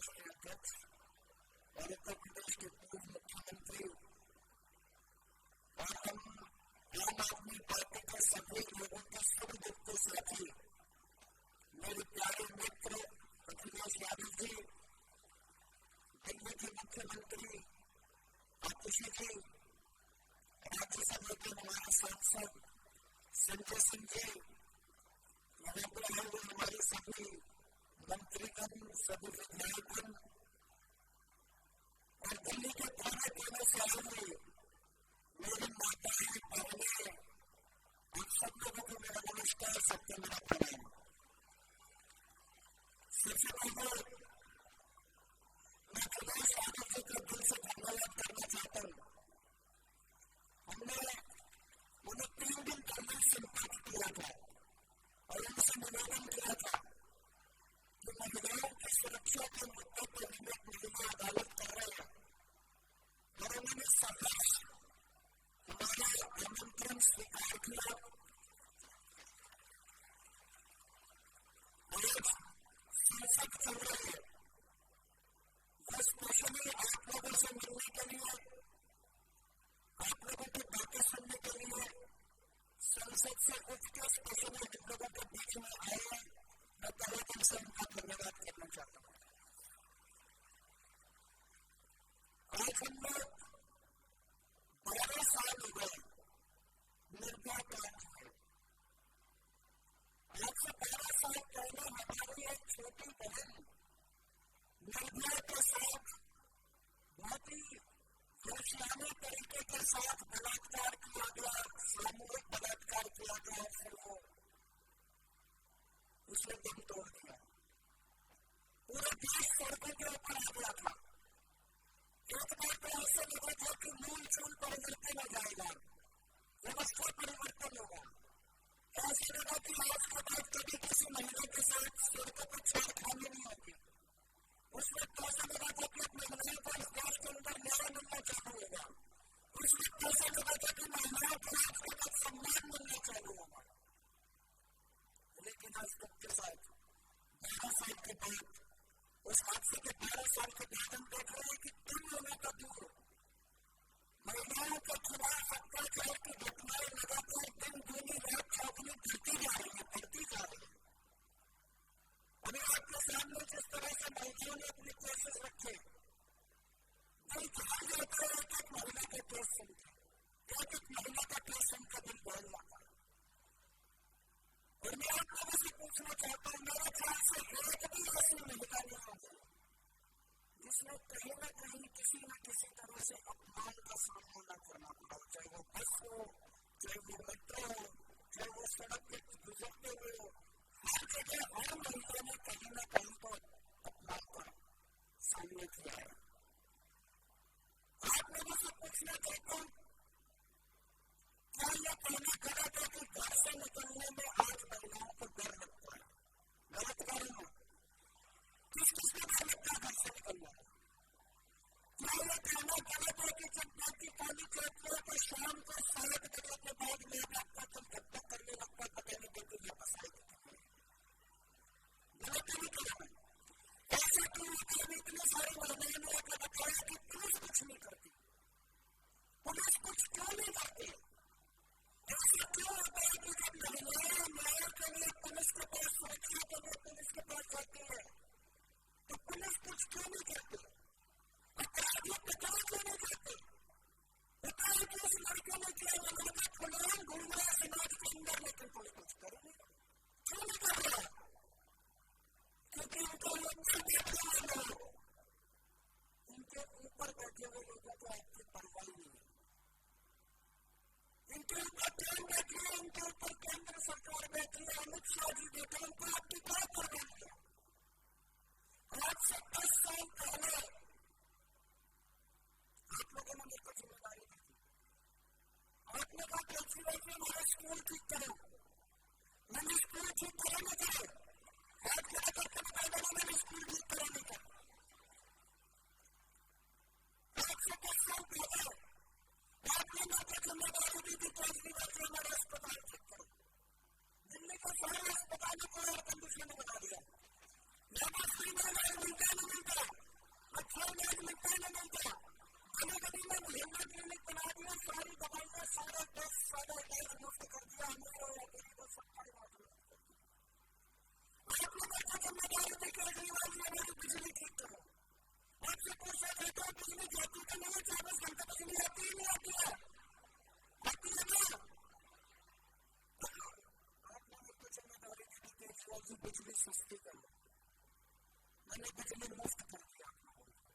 राष्ट्रीय अध्यक्ष और उत्तर प्रदेश के पूर्व मुख्यमंत्री और हम आम आदमी पार्टी के सभी लोगों के सुख दुख के साथी मेरे प्यारे मित्र अखिलेश यादव जी, दिल्ली के मुख्यमंत्री आतिशी जी, राज्यसभा के हमारे सांसद संजय सिंह जी, यहाँ पर आए हुए हमारे सभी मंत्रीगण, सभी विधायकगण और दिल्ली के कोने कोने से आए हुए मेरी माताएं, बहनें, आप सब लोगों को मेरा नमस्कार, सबको मेरा प्रणाम। सबसे पहले मैं अखिलेश यादव जी का दिल से धन्यवाद करना चाहता हूँ। हमने उन्हें 3 दिन पहले संपर्क किया था और उनसे निवेदन किया था कि महिलाओं की सुरक्षा के मुद्दे पर विवेक महिला अदालत कर रहे हैं और उन्होंने सहर्ष हमारा आमंत्रण स्वीकार किया। आज संसद चल रही है, वो स्पेशली आप लोगों से मिलने के लिए, आप लोगों की बातें सुनने के लिए संसद से उठ के स्पेशली हम लोगों के बीच में आए हैं। मैं पहले दिन से उनका धन्यवाद करना चाहता हूँ। आज हम लोग 12 साल हो गए निर्भया कांड हुए। आज से 12 साल पहले हमारी एक छोटी बहन निर्भया के साथ बहुत ही वैश्यानिक तरीके के साथ बलात्कार किया गया, सामूहिक बलात्कार किया गया, फिर वो उसने दम तोड़ दिया। पूरे देश सड़कों के ऊपर आ गया था। एक बार तो ऐसा लगा था कि मूल चूल परिवर्तन हो जाएगा, व्यवस्था परिवर्तन होगा। ऐसा लगा कि आज के बाद कभी किसी महिला के साथ सड़कों पर छेड़खानी नहीं होगी। उस वक्त ऐसा लगा था कि अब महिलाओं को इस देश के अंदर न्याय मिलना चालू होगा। उस वक्त ऐसा लगा था कि महिलाओं को आज के बाद सम्मान मिलना चालू होगा। लेकिन आज तक के साथ 12 साल के बाद, उस हादसे के 12 साल के बाद हम देख रहे हैं कि कम होने का दूर महिलाओं के खिलाफ अत्याचार की घटनाएं लगातार दिन दूनी रात चौगुनी बढ़ती जा रही है। अभी आपके सामने जिस तरह से महिलाओं ने अपने केसेस रखे, दिल कहा जाता है कि एक महिला के केस सुनते, एक महिला का केस सुनकर दिल बढ़ जाता है। और मैं आप लोगों से पूछना चाहता हूँ, मेरे ख्याल से एक भी ऐसी महिला नहीं होगी जिसने कहीं ना कहीं किसी न किसी तरह से अपमान का सामना न करना पड़ा, चाहे वो बस हो, चाहे वो मेट्रो हो, चाहे वो सड़क पे गुजरते हुए हो। हर जगह हर महिला ने कहीं ना कहीं तो अपमान का सामना किया है। आप लोगों से पूछना चाहता हूँ, क्या यह कहना गलत है कि घर से निकलने में आज महिलाओं को डर लगता है? गलत कह रही हूँ? किस किस को डर लगता है घर से निकलने में? क्या यह कहना गलत है कि जब बाकी पानी चलती है तो शाम को 7 बजे के बाद मैं आपका तुम धक्का करने लगता पता नहीं देती वापस आएगी? गलत नहीं कहना। ऐसा क्यों होता है? इतने सारे महिलाओं ने आकर बताया कि पुलिस कुछ नहीं करती। पुलिस कुछ क्यों नहीं करती? ऐसा क्यों होता है कि जब महिलाएं न्याय के लिए पुलिस के पास, सुरक्षा के लिए पुलिस के पास जाती है तो पुलिस कुछ क्यों नहीं करती? अपराधी पता क्यों नहीं करते? पता है कि उस लड़के ने किया, वो लड़का खुलेआम घूम रहा है समाज के अंदर, लेकिन पुलिस कुछ कर नहीं, क्यों नहीं कर रहा? क्योंकि उनको उनके ऊपर बैठे हुए लोगों को आपकी परवाह नहीं है। इनके ऊपर कौन बैठी है? इनके ऊपर केंद्र सरकार बैठी है, अमित शाह जी बैठे, उनको आपकी क्या परवाह नहीं है? आज से 10 साल पहले आप लोगों ने मेरे को जिम्मेदारी दी थी। आपने कहा केजरीवाल जी हमारा स्कूल ठीक करो। मैंने स्कूल ठीक कराने का हाथ खड़ा करके बता देना, मैंने स्कूल ठीक कराने का। आज से 10 साल पहले आपने मेरे को जिम्मेदारी दी थी केजरीवाल जी हमारा अस्पताल ठीक करो। दिल्ली को सारे अस्पतालों को एयर कंडीशनर बना दिया। लेकिन फ्री में मिलता नहीं मिलता। जी बिजली सस्ती कर लो, मैंने बिजली मुफ्त कर दिया आप लोगों को।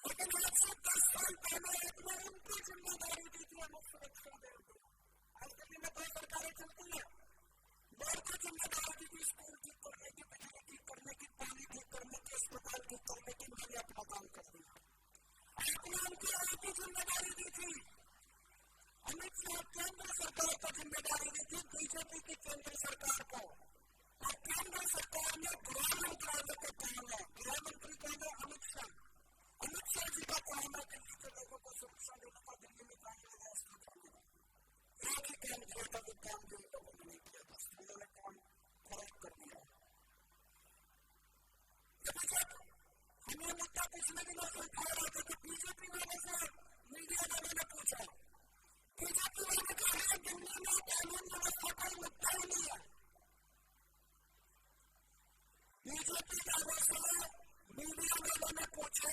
लेकिन आज से 10 साल पहले आपने उनकी जिम्मेदारी दी थी हमें सुरक्षा देने की। आज दिल्ली में 2 सरकारें चलती है, लोगों की जिम्मेदारी दी थी स्कूल ठीक करने की, बिजली ठीक करने की, पानी ठीक करने की, अस्पताल ठीक करने की, मैंने अपना काम कर दिया। आपने उनकी आपकी जिम्मेदारी दी थी। अमित शाह केंद्र सरकार को जिम्मेदारी दी थी, बीजेपी की केंद्र सरकार को, और केंद्र सरकार ने गृह मंत्रालय का काम है, गृह मंत्री कौन है? अमित शाह। अमित शाह जी का काम है दिल्ली के लोगों को सुरक्षा देने का, दिल्ली में कानून व्यवस्था करने का। एक ही काम किया था, वो काम जो लोगों ने नहीं किया, बस उन्होंने काम खराब कर दिया। हमें मुद्दा पिछले दिनों से उठा रहा था कि बीजेपी वाले से मीडिया में मैंने पूछा, बीजेपी वाले कहा है दिल्ली में कानून व्यवस्था कोई मुद्दा ही नहीं है। बीजेपी वाले से मीडिया में मैंने पूछा,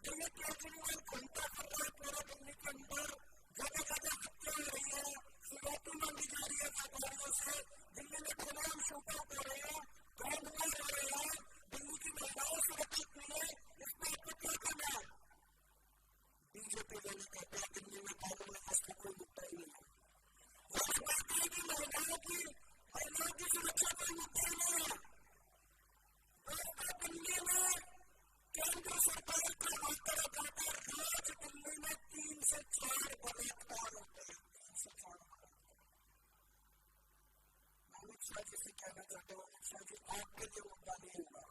दिल्ली केजरीवाल घूमता फिर रहा है पूरे दिल्ली के अंदर, जगह जगह हत्या हो रही है, फिरौती मांगी जा रही है व्यापारियों से, दिल्ली में तमाम शूटआउट हो रहे हैं, गोंधमार हो रहे हैं, दिल्ली की महिलाओं सुरक्षित नहीं है, इसमें आपको क्या करना है? बीजेपी वाले कहते हैं दिल्ली में कानून व्यवस्था कोई मुद्दा ही नहीं है। महिलाओं की सुरक्षा कोई मुद्दा ही नहीं है। दिल्ली में केंद्र सरकार का आंकड़ा कहता है रोज दिल्ली में 3 से 4 बलात्कार होते हैं, 3 से 4 बलात्कार। अमित शाह जी से कहना चाहते हो, अमित शाह जी आपके लिए मुद्दा नहीं होगा,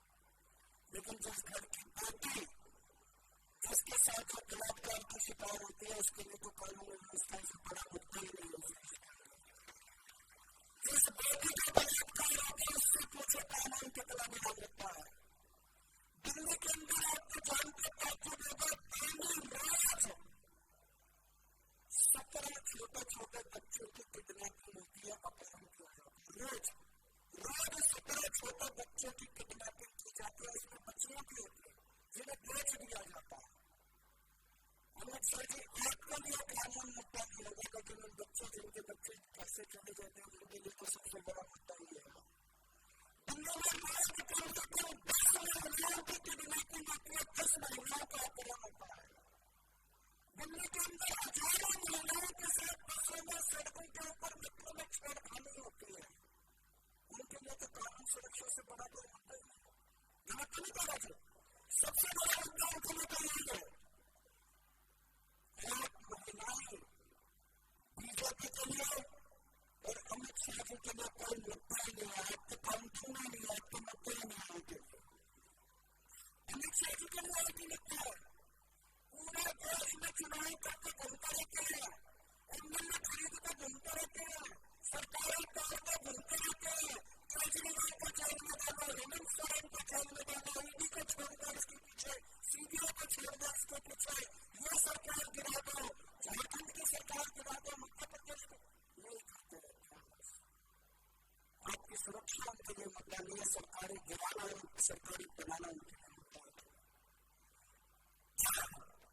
लेकिन जिस घर की बेटी जिसके साथ जो बलात्कार की शिकार होती है उसके लिए तो कानून व्यवस्था से बड़ा मुद्दा ही नहीं हो सकता। जिस बेटी का बलात्कार होता है उससे पूछे कानून कितना बड़ा मुद्दा है। दिल्ली के अंदर आपको जानते ताकि होगा पहली रात 17 छोटे छोटे बच्चों की किडनैपिंग होती है, अपहरण किया जाता है। रोज 17 छोटे बच्चों की किडनैपिंग की जाती है, इसमें बच्चियां भी होती है जिन्हें बेच दिया जाता है। अमित शाह जी आपके लिए कानून मुद्दा नहीं होगा, लेकिन उन बच्चों जिनके बच्चे कैसे चले जाते हैं उनके लिए तो सबसे बड़ा मुद्दा ही है। दिल्ली में लोगों की कम से कम 10 महिलाओं की किडनैपिंग होती है, 10 महिलाओं का अपहरण होता है। दिल्ली के अंदर हजारों महिलाओं के साथ बसों में, सड़कों के ऊपर, मेट्रो में छेड़खानी होती है। उनके लिए तो कानून सुरक्षा से बड़ा कोई मुद्दा ही नहीं है। गलत नहीं कहा जी, सबसे बड़ा मुद्दा उनके लिए तो यही है। आप महिलाएं बीजेपी के लिए और अमित शाह जी के लिए कोई मुद्दा ही नहीं है, आपको काउंटिंग नहीं है, आपको मुद्दा ही नहीं है उनके लिए। अमित शाह जी के लिए एक ही मुद्दा है, पूरे देश में चुनाव करके घूमते रहते हैं, एमएलए खरीद कर घूमते रहते हैं, सरकारी तौर पर घूमते रहते हैं, केजरीवाल को जेल में डालो, हेमंत सोरेन को जेल में डालो, ईडी को छोड़ दो इसके पीछे, सीबीआई को छोड़ दो इसके पीछे, ये सरकार गिरा दो, झारखंड की सरकार गिरा दो, मध्य प्रदेश को, यही करते रहते हैं। आपकी सुरक्षा उनके लिए मुद्दा नहीं है, सरकारी गिराना और सरकारी बनाना उनके लिए मुद्दा है।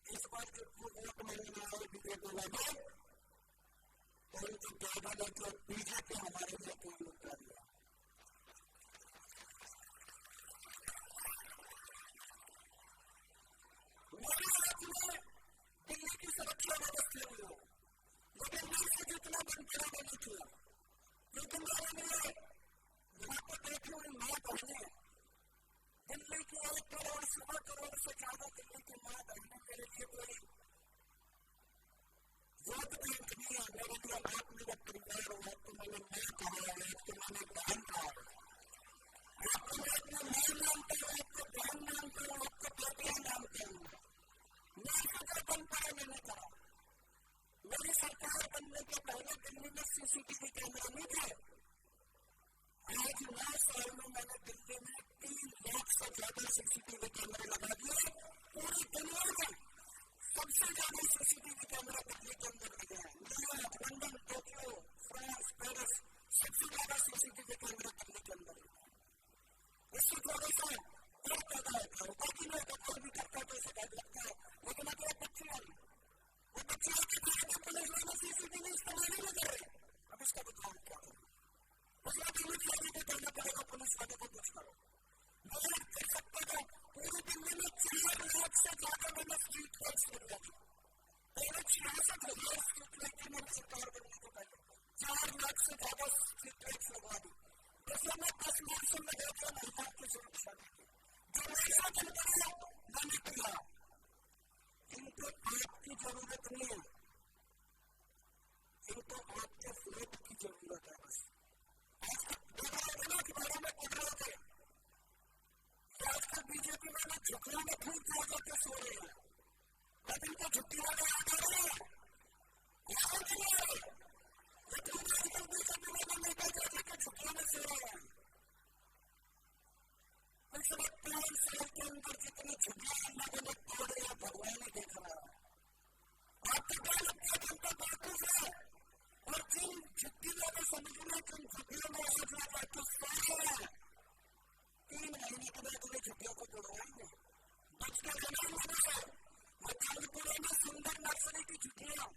इस बार जब वो वोट मांगने आए बीजेपी वाले, तो उनको कह डाला कि बीजेपी हमारे लिए कोई मुद्दा नहीं है। मेरे हाथ में दिल्ली की सुरक्षा व्यवस्था नहीं हो, लेकिन मैं से जितना बनता नहीं किया, क्योंकि मेरे लिए यहाँ पर बैठी हुई माँ बहनें, दिल्ली की 1 करोड़ 1.25 करोड़ से ज्यादा दिल्ली की माँ बहनें मेरे लिए कोई वोट बैंक नहीं है। मेरे लिए आप मेरा परिवार हो, आपको मैंने माँ कहा है, आपको मैंने बहन कहा है, आपको मैं अपना माँ मानता हूँ, आपको बहन मानता हूँ, आपको बेटियां मानता हूँ। मैं जो बन पाया मैंने कहा, मेरी सरकार बनने के पहले दिल्ली में सीसीटीवी कैमरा नहीं थे। आज 9 साल में मैंने दिल्ली में 3 लाख से ज्यादा सीसीटीवी कैमरे लगा दिए। पूरी दुनिया में सबसे ज्यादा सीसीटीवी कैमरा दिल्ली के अंदर लगे हैं। New York, London, Tokyo, France, Paris, सबसे ज्यादा सीसीटीवी कैमरा दिल्ली के अंदर लगे हैं। इसकी वजह से और पैदा होता है, बाकी लोग कोई भी करता है तो इसे डर लगता है, लेकिन अगर वो बच्चे आके कहा पुलिस वाले सीसीटीवी इस्तेमाल नहीं कर रहे, अब इसका बताओ क्या करें? उसमें दिल्ली को कहना पड़ेगा पुलिस वाले को कुछ करो। मैं कर सकता था पूरी दिल्ली में 4 लाख से ज्यादा मैंने स्ट्रीट लाइट्स लगवा दी। पहले 66,000 स्ट्रीट लाइट थी मेरी सरकार बनने के पहले, 4 लाख से ज्यादा स्ट्रीट लाइट्स लगवा दी। जैसे मैं 10 मौसम में गया था महिलाओं की सुरक्षा के लिए, जो ऐसा चलता है मैंने किया। इनको आपकी जरूरत नहीं है, इनको आपके वोट की जरूरत है बस। आज तक देखा होगा ना अखबारों में पढ़ रहे थे कि आजकल बीजेपी वाले झुकने में खूब जा करके सो रहे हैं। अब इनको छुट्टी वाले आ जा रहे हैं, यहाँ नहीं आ रहे, लेकिन आजकल बीजेपी वाले नेता जा करके झुकने में सो रहे हैं। पिछले 5 साल के अंदर जितनी झुग्गियां लोगों ने तोड़े हैं भगवान ही देख रहा है। आपको क्या लगता है जनता बेवकूफ है? और जिन झुग्गी वाले समझना कि उन झुग्गियों में आज लोग वापस सो रहे हैं, 3 महीने के बाद उन्हें झुग्गियों को तोड़वाएंगे। बचकर जमा लोगों से मकानपुरे में सुंदर नर्सरी की झुग्गियां,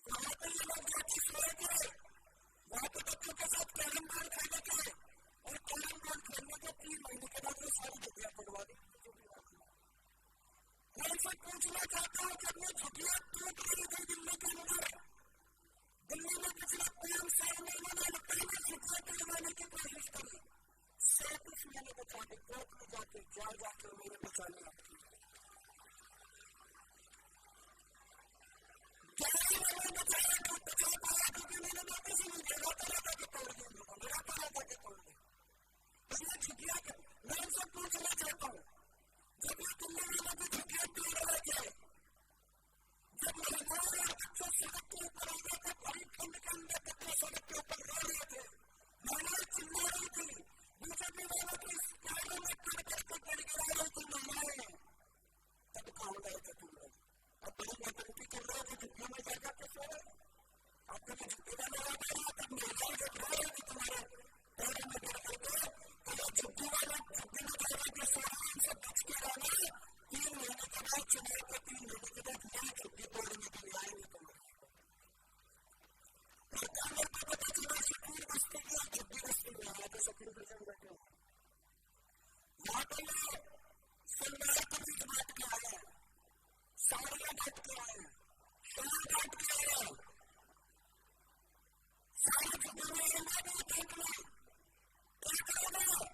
वहां पर ये लोग जाके सोएंगे, वहां पर बच्चों के साथ कैरम बोर्ड खेलने के, और कैरम बोर्ड खेलने के 3 महीने के बाद वो सारी झुग्गियां तोड़वा दी। मैं इनसे पूछना चाहता हूं कि अब ये झुग्गियां टूट रही थी दिल्ली के अंदर, दिल्ली में पिछले 5 साल में इन्होंने पहले झुग्गियां तोड़वाने की कोशिश करी, 37 मैंने बचा दी, कोर्ट में जाके जाके उन्होंने बचा लिया। बचाया क्योंकि मैंने वापस ही नहीं देखा था कि तोड़ दी उनको, मेरा पता था कि तोड़ दी। ये झुग्गियां मैं इनसे पूछना चाहता हूँ, जब ये दिल्ली वालों की झुग्गियां तोड़ रहे थे, जब महिलाओं और बच्चों सड़क के ऊपर आ गए थे, भरी ठंड के अंदर बच्चे सड़क के ऊपर रो रहे थे, महिलाएं चिल्ला रही थी, बीजेपी वालों की पैरों में पड़ करके गिड़गिड़ा रही थी महिलाएं, तब कहाँ गए थे तुम लोग? अब बड़ी नौटंकी कर रहे थे, झुग्गियों में जाकर के सो रहे। अब कभी झुग्गी वाले आ गए, तब महिलाएं जब रो रही थी तुम्हारे पैरों में गिर करके, तो झुग्गी वाले झुग्गी में जा रहे थे सो रहे, इनसे बच के रहना। 3 महीने के बाद चुनाव के 3 महीने के बाद नई झुग्गी तोड़ने के लिए आएंगे तुम लोग। मेरे को पता चला शकीर बस्ती की और झुग्गी बस्ती में आया तो शकीर बस्ती बैठे हुए यहाँ पर ये सलवार कमीज बांट के आए हैं, साड़ियां बांट के आए हैं, शाल बांट के आए हैं, सारी झुग्गी में आएंगे नहीं देख लो क्या करोगे?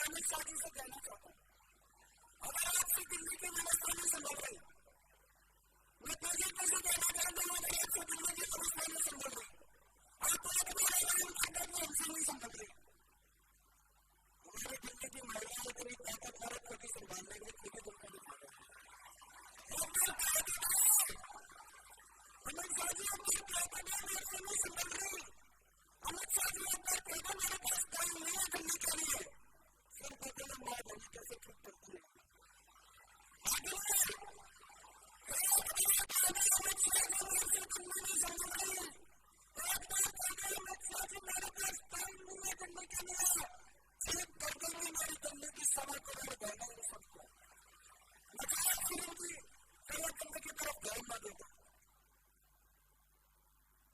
नहीं साझी से कहना चाहता हूँ, अगर आपसे दिल्ली की व्यवस्था नहीं संभल रही, मैं बीजेपी से कहना चाहता हूँ, अगर आपसे दिल्ली की व्यवस्था नहीं संभल रही, आप एक भी हमसे नहीं संभल रही। हमारी दिल्ली की महिलाएं इतनी ताकतवर प्रति संभालने के लिए खुद ही दुनिया दिखा रहे हैं। अमित शाह जी अपनी ताकतवर आपसे नहीं संभल रही। अमित शाह जी अपना कहना मेरे पास टाइम नहीं है दिल्ली के लिए, फिर पता नहीं माँ बनी कैसे ठीक करती है। आगे अमित शाह जी मेरे से दिल्ली नहीं संभल रही। एक बार कहते अमित शाह जी मेरे पास टाइम नहीं है दिल्ली के लिए, सिर्फ कर देंगे मेरी दिल्ली की 1.25 करोड़ बहनों सबको। बताया फिल्म की कला दिल्ली की तरफ ध्यान न देगा।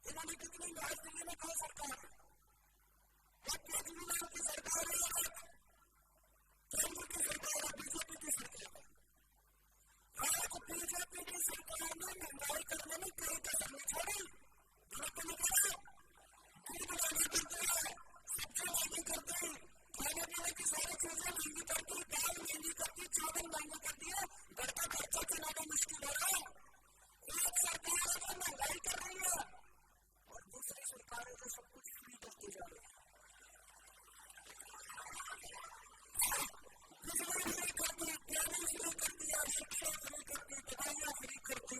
इन्होंने कितनी आज दिल्ली में कहा सरकार है, केजरीवाल की सरकार है, केंद्र की सरकार है, बीजेपी की सरकार है। आज बीजेपी की सरकार ने महंगाई करने में कोई कसर नहीं छोड़ी, गलत नहीं करा, दूध महंगी कर दिया, सब्जी महंगी कर दी, खाने पीने की सारी चीजें महंगी कर दी, दाल महंगी कर दी, चावल महंगी कर दिया, घर का खर्चा चलाना मुश्किल हो रहा है। एक सरकार है जो महंगाई कर रही है और दूसरी सरकारें जो सब कुछ फ्री करती जा रही है। बिजली फ्री कर दी, पानी फ्री कर दिया, शिक्षा फ्री कर दी, दवाइयां फ्री कर दी,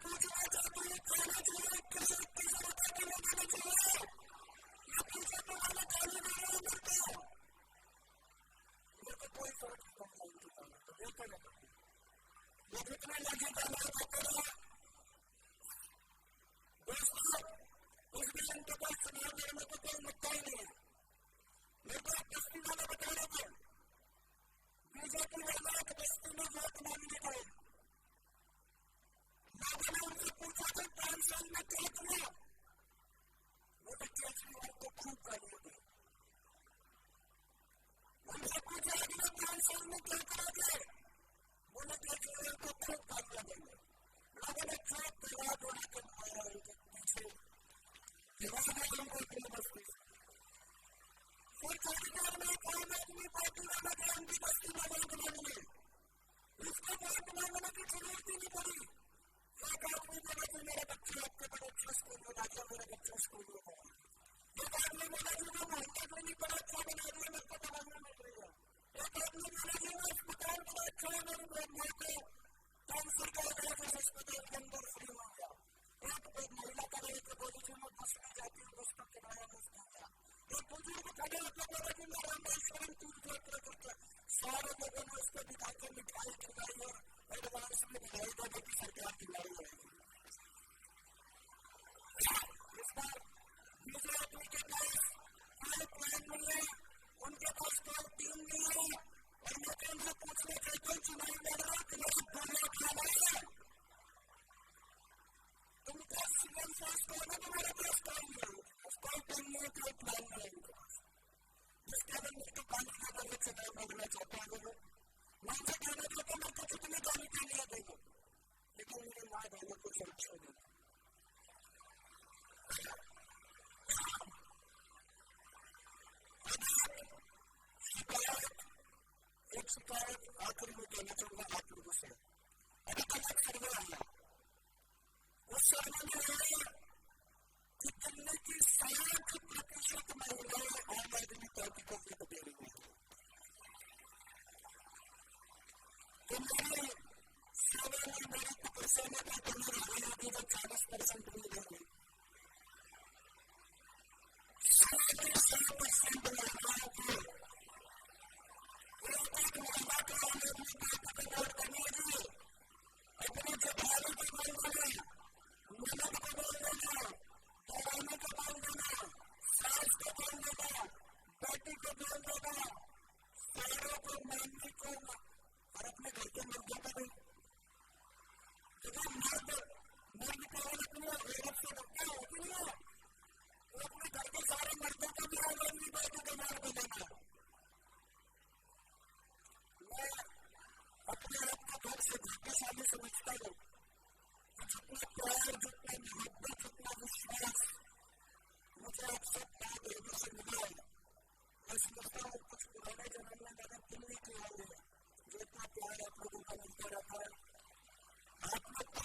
पूछना चाहते हैं खाना चाहिए किसी की जरूरत है कि लगाना चाहिए या पीछे तुम्हारे खाने में नहीं मिलते मेरे को कोई फर्क नहीं पड़ता उनके खाने को ये करें ये जितना लगे खाना करो दोस्तों उस दिन के पास चुनाव लड़ने को कोई मुद्दा ही नहीं है मेरे को एक बस्ती वाले बता रहे थे बीजेपी वाला एक बस्ती में वोट मांगने गए लोगों ने उनसे पूछा था 5 साल में क्या किया वो तो केजरीवाल को खूब गालियां दी उनसे पूछा अगले 5 साल में क्या करोगे बोले केजरीवाल को खूब गालियां देंगे लोगों ने खूब दवा दौड़ा के मारा उनके पीछे दिवा गया उनको अपनी बस्ती से फिर चौकीदार में एक आम आदमी पार्टी वाला गया उनकी बस्ती में वोट मांगने उसको वोट मांगने की जरूरत ही नहीं पड़ी एक आदमी बोला कि मेरे बच्चे आपके बड़े अच्छे स्कूल में डालिए मेरे बच्चे स्कूल में पढ़ा एक आदमी बोला कि मैं मोहल्ले में नहीं पढ़ा अच्छा बना दिया मेरे को दवाइयां मिल रही है एक आदमी बोला कि मैं अस्पताल बड़ा अच्छा है मेरी माँ को कैंसर का इलाज उस अस्पताल के अंदर फ्री हो गया एक महिला का रही तो बोली कि मैं बस में जाती हूँ बस का किराया मुफ्त हो गया एक बुजुर्ग खड़े होकर बोला कि मैं रामेश्वरम तीर्थ यात्रा करता सारे लोगों ने उसको दिखा के मिठाई खिलाई और एडवांस में दिखाई देने की सरकार खिलाई रहेगी इस बार बीजेपी के पास कोई प्लान नहीं है उनके पास कोई टीम नहीं है और मैं तो उनसे पूछना चाहता हूँ चुनाव लड़ रहा कि नहीं दुनिया खा रही है तुमको सीएम सास कहना तुम्हारे पास कोई नहीं है कोई टीम नहीं है कोई प्लान नहीं है उनके पास जिसके बाद मुझको पानी का बजट चुनाव लड़ना चाहता है वो मैं से कहना चाहता हूँ मैं कुछ तुम्हें गाली के लिए देंगे लेकिन मेरे माँ बहनों को सुरक्षा देना एक शिकायत आखिर में कहना चाहूंगा आप लोगों से अभी तक एक सर्वे आया उस सर्वे में आया कि दिल्ली की 60% महिलाएं आम आदमी पार्टी को वोट दे रही हैं तो मेरी सेवा में मेरी तपस्या की कमी रही होगी जब 40% भी होगी 60% महिलाओं को एक महिला को आम आदमी पार्टी को वोट करनी होगी अपने जबानों को बोल देना नमक को बोल देना दवाइयों को बोल देना सांस को बोल देना बेटी को बोल देना सारों को मानने को और अपने घर के मर्दों को भी मर्द केवल अपनी औरत से डरते हैं कि नहीं वो अपने घर के सारे मर्दों को भी आम आदमी पार्टी को वोट देना मैं अपने आप को बहुत से भाग्यशाली समझता हूँ जितना प्यार जितना मोहब्बत जितना विश्वास मुझे आप सब भाई बहनों से मिला है मैं समझता हूँ कुछ पुराने जमाने में मैंने दिल नहीं किया है जो इतना प्यार आप लोगों का मिलता रहता है आप लोग